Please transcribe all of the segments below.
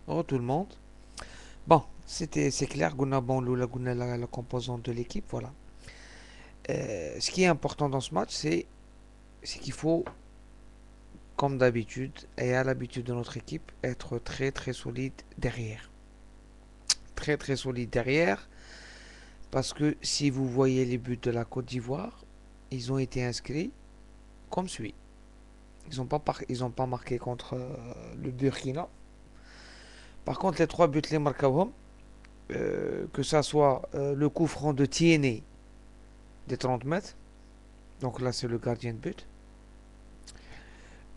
Oh tout le monde. Bon, c'est clair, la composante de l'équipe, voilà. Ce qui est important dans ce match, c'est qu'il faut, comme d'habitude, et à l'habitude de notre équipe, être très très solide derrière. Très très solide derrière, parce que si vous voyez les buts de la Côte d'Ivoire, ils ont été inscrits comme suit. Ils ont pas marqué contre le Burkina. Par contre, les trois buts les marquent, que ça soit le coup franc de Tiéné des 30 mètres, donc là c'est le gardien de but.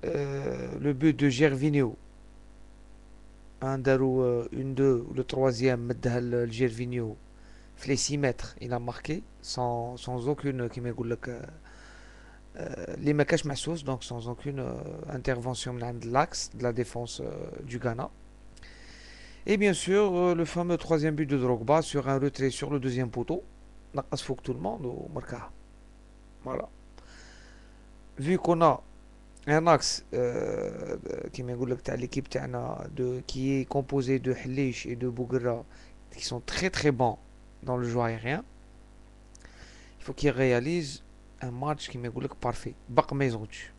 Le but de Gervinho, un darou, une deux, le troisième, le Gervinho, les 6 mètres, il a marqué sans aucune, qui les makash massos, donc sans aucune intervention de l'axe de la défense du Ghana. Et bien sûr, le fameux troisième but de Drogba sur un retrait sur le deuxième poteau. نقص فوق tout le monde ومركها. Voilà. Vu qu'on a un axe كيما نقول لك تاع l'équipe تاعنا qui est composé de Hlish et de Bougra qui sont très très bons dans le jeu aérien, il faut qu'ils réalisent un match qui يقول لك parfait. باق ما يزغدش.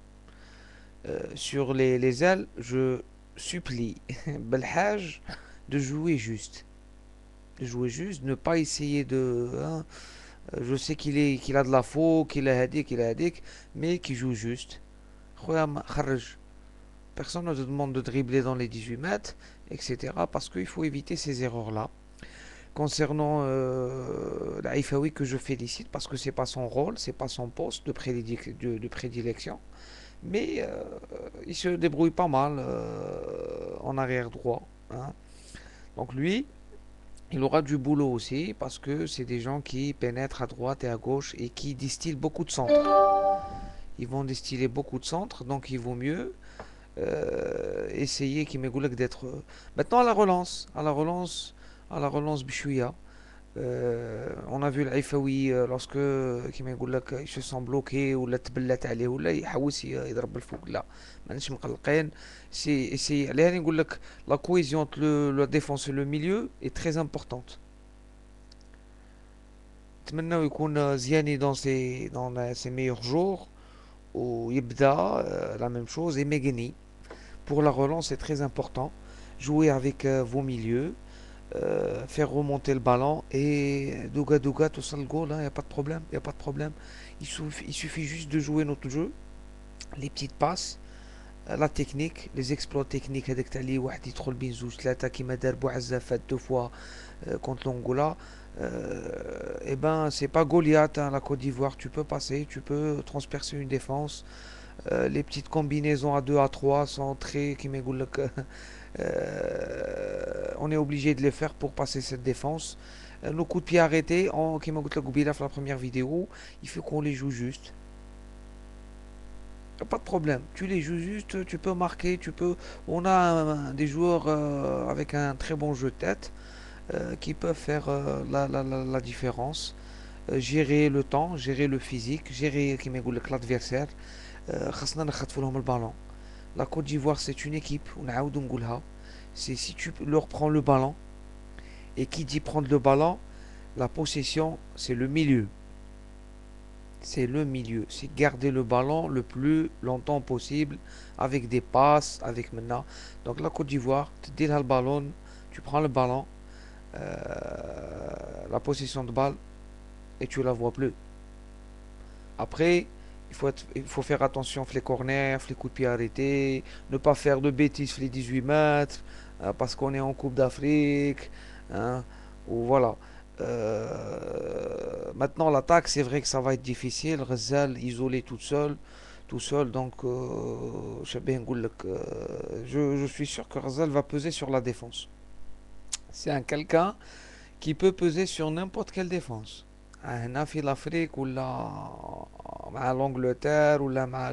Sur les ailes, je supplie Belhaj de jouer juste. De jouer juste, ne pas essayer de. Hein, je sais qu'il a de la faux, qu'il a hadik, mais qu'il joue juste. Personne ne te demande de dribbler dans les 18 mètres, etc. Parce qu'il faut éviter ces erreurs-là. Concernant l'Aïfaoui que je félicite parce que c'est pas son rôle, c'est pas son poste de prédilection, mais il se débrouille pas mal en arrière droit, hein. Donc lui, il aura du boulot aussi parce que c'est des gens qui pénètrent à droite et à gauche et qui distillent beaucoup de centres. Ils vont distiller beaucoup de centres, donc il vaut mieux essayer qui m'égoulek d'être. Maintenant à la relance Bishouya. On a vu l'Aifawi lorsque كيما يقول لك ils se sont bloqués ولا تبلت عليه ولا يحوس يضرب الفوق لا ماناش مقلقين سي عليها نقول لك la cohésion entre la défense et le milieu est très importante. نتمنى يكون زياني dans ses meilleurs jours ويبدا la même chose et Megeni pour la relance c'est très important. Jouer avec vos milieux, faire remonter le ballon et Douga Douga tout ça le goal, il n'y a pas de problème, il y a pas de problème. Il suffit juste de jouer notre jeu, les petites passes, la technique, les exploits techniques هذاك تاع لي واحد يدخل بين زوج ثلاثة كيما دار بوعزة فات دو فوا contre l'Angola. Et ben c'est pas Goliath hein, la Côte d'Ivoire, tu peux passer, tu peux transpercer une défense. Les petites combinaisons à 2 à 3 sont très qui on est obligé de les faire pour passer cette défense. Nos coups de pied arrêtés, qui m'a goûté la première vidéo, il faut qu'on les joue juste. Pas de problème, tu les joues juste, tu peux marquer, tu peux. On a des joueurs avec un très bon jeu de tête qui peuvent faire la différence. Gérer le temps, gérer le physique, gérer qui l'adversaire. خاصنا نخطفوا لهم البالون. La Côte d'Ivoire c'est une équipe, ونعاودو نقولها. C'est si tu leur prends le ballon, et qui dit prendre le ballon, la possession c'est le milieu. C'est le milieu, c'est garder le ballon le plus longtemps possible avec des passes, avec maintenant. Donc la Côte d'Ivoire, tu dis le ballon, tu prends le ballon, la possession de balle et tu la vois plus. Après, il faut faire attention les corners, les coups de pied arrêtés, ne pas faire de bêtises les 18 mètres, parce qu'on est en Coupe d'Afrique, hein, ou voilà. Maintenant, l'attaque, c'est vrai que ça va être difficile. Rezal isolé tout seul, donc je suis sûr que Rezal va peser sur la défense. C'est un quelqu'un qui peut peser sur n'importe quelle défense. هنا في l'Afrique ولا مع l'Angleterre ولا مع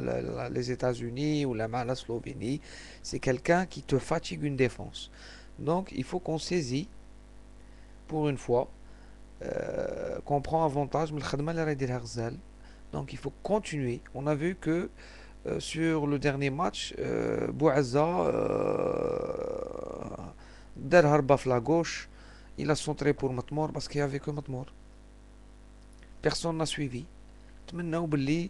les États-Unis ولا مع la Slovénie, c'est quelqu'un qui te fatigue une défense. Donc il faut qu'on saisit pour une fois qu'on prend avantage من الخدمة اللي راه يديرها غزال. Donc il faut continuer. On a vu que sur le dernier match, Bouazza دار هربة في la gauche. Il a centré pour Matmour parce qu'il y avait que Matmour. Personne n'a suivi. نتمنوا باللي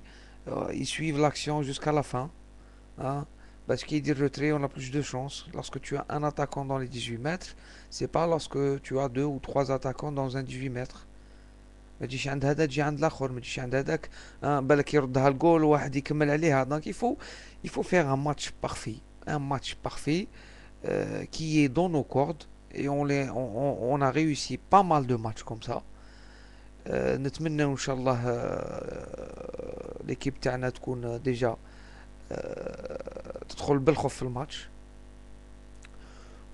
ils suivent l'action jusqu'à la fin. Hein, parce qu'il dit retrait, on a plus de chance. Lorsque tu as un attaquant dans les 18 mètres, c'est pas lorsque tu as deux ou trois attaquants dans un 18 mètres. ما تجيش عند هذا تجي عند الاخر ما تجيش عند هذاك بالك يردها الجول وواحد يكمل عليها دونك il faut faire un match parfait qui est dans nos cordes et on a réussi pas mal de matchs comme ça. نتمنى ان شاء الله l'équipe تاعنا تكون déjà تدخل بالخوف في الماتش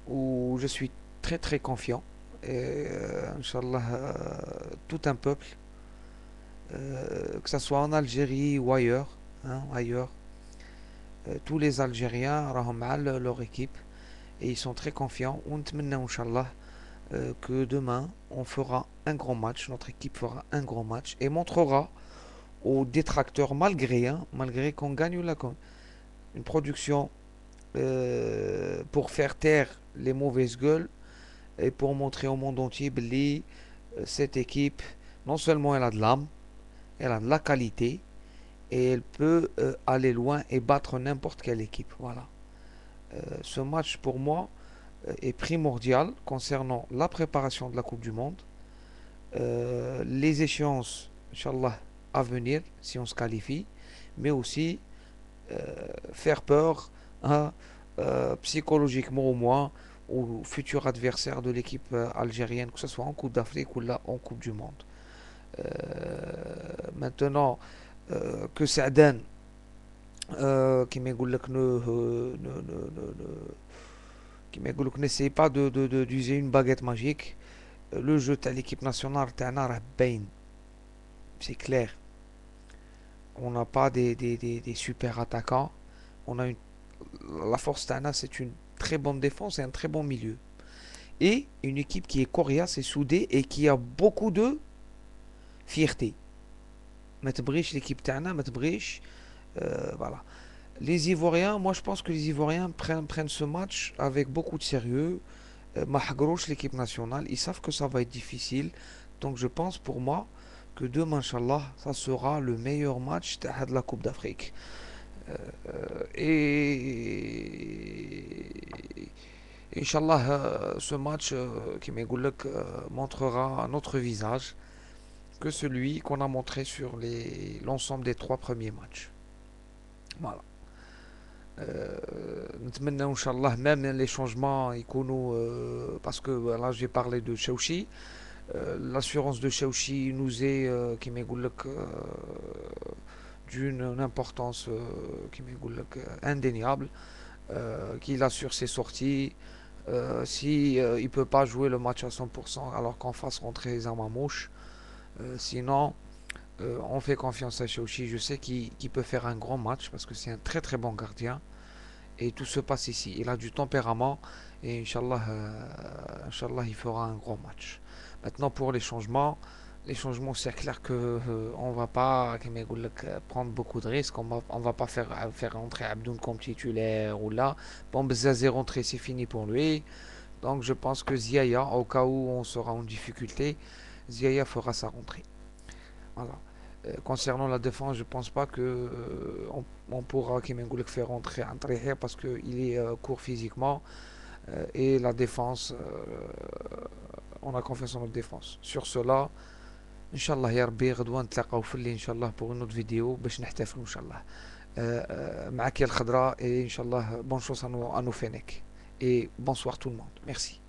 و je suis très très confiant et Inch'Allah tout un peuple que ça soit en Algérie ou ailleurs, hein, ailleurs tous les Algériens راهم مع leur équipe et ils sont très confiants ونتمنى Inch'Allah que demain on fera un grand match, notre équipe fera un grand match et montrera aux détracteurs malgré qu'on gagne une production pour faire taire les mauvaises gueules et pour montrer au monde entier que cette équipe non seulement elle a de l'âme, elle a de la qualité et elle peut aller loin et battre n'importe quelle équipe. Voilà. Ce match pour moi est primordial concernant la préparation de la Coupe du Monde, les échéances, Inch'Allah, à venir si on se qualifie, mais aussi faire peur hein, psychologiquement au moins aux futurs adversaires de l'équipe algérienne, que ce soit en Coupe d'Afrique ou là en Coupe du Monde. Maintenant que Saadan qui n'essaye pas d'user une baguette magique, le jeu de l'équipe nationale c'est clair. On n'a pas des super attaquants. On a la force Tana, c'est une très bonne défense et un très bon milieu. Et une équipe qui est coriace et soudée et qui a beaucoup de fierté. Metbriche, l'équipe Tana, Metbriche, voilà. Les Ivoiriens, moi je pense que les Ivoiriens prennent ce match avec beaucoup de sérieux. Mahgrouche, l'équipe nationale, ils savent que ça va être difficile. Donc je pense pour moi que demain, Inch'Allah, ça sera le meilleur match de la Coupe d'Afrique. Et Inch'Allah, ce match qui montrera un autre visage que celui qu'on a montré sur l'ensemble des trois premiers matchs. Voilà. نتمنى ان شاء الله même les changements يكونوا parce que là j'ai parlé de Chouchi, l'assurance de Chouchi nous est كيما يقول لك d'une importance كيما يقول لك indéniable, qu'il assure ses sorties si il peut pas jouer le match à 100% alors qu'on fasse rentrer les armes à mouche, sinon on fait confiance à Chouchi. Je sais qu'il peut faire un grand match parce que c'est un très très bon gardien et tout se passe ici. Il a du tempérament et Inch'Allah, Inch'Allah il fera un grand match. Maintenant pour les changements c'est clair que on va pas prendre beaucoup de risques. On va pas faire rentrer Abdoun comme titulaire ou là. Bon, Bzazé rentrer c'est fini pour lui. Donc je pense que Ziaya, au cas où on sera en difficulté, Ziaya fera sa rentrée. Voilà. Concernant la défense, je pense pas que on pourra faire rentrer Antrihir parce qu'il est court physiquement et la défense, on a confiance en notre défense. Sur cela, Inch'Allah يا ربي غدوة نتلاقاو في الليل إن شاء الله pour une autre vidéo باش نحتفلوا إن شاء الله معك يا الخضراء et إن شاء الله bonne chance à nos Fennecs et bonsoir tout le monde. Merci.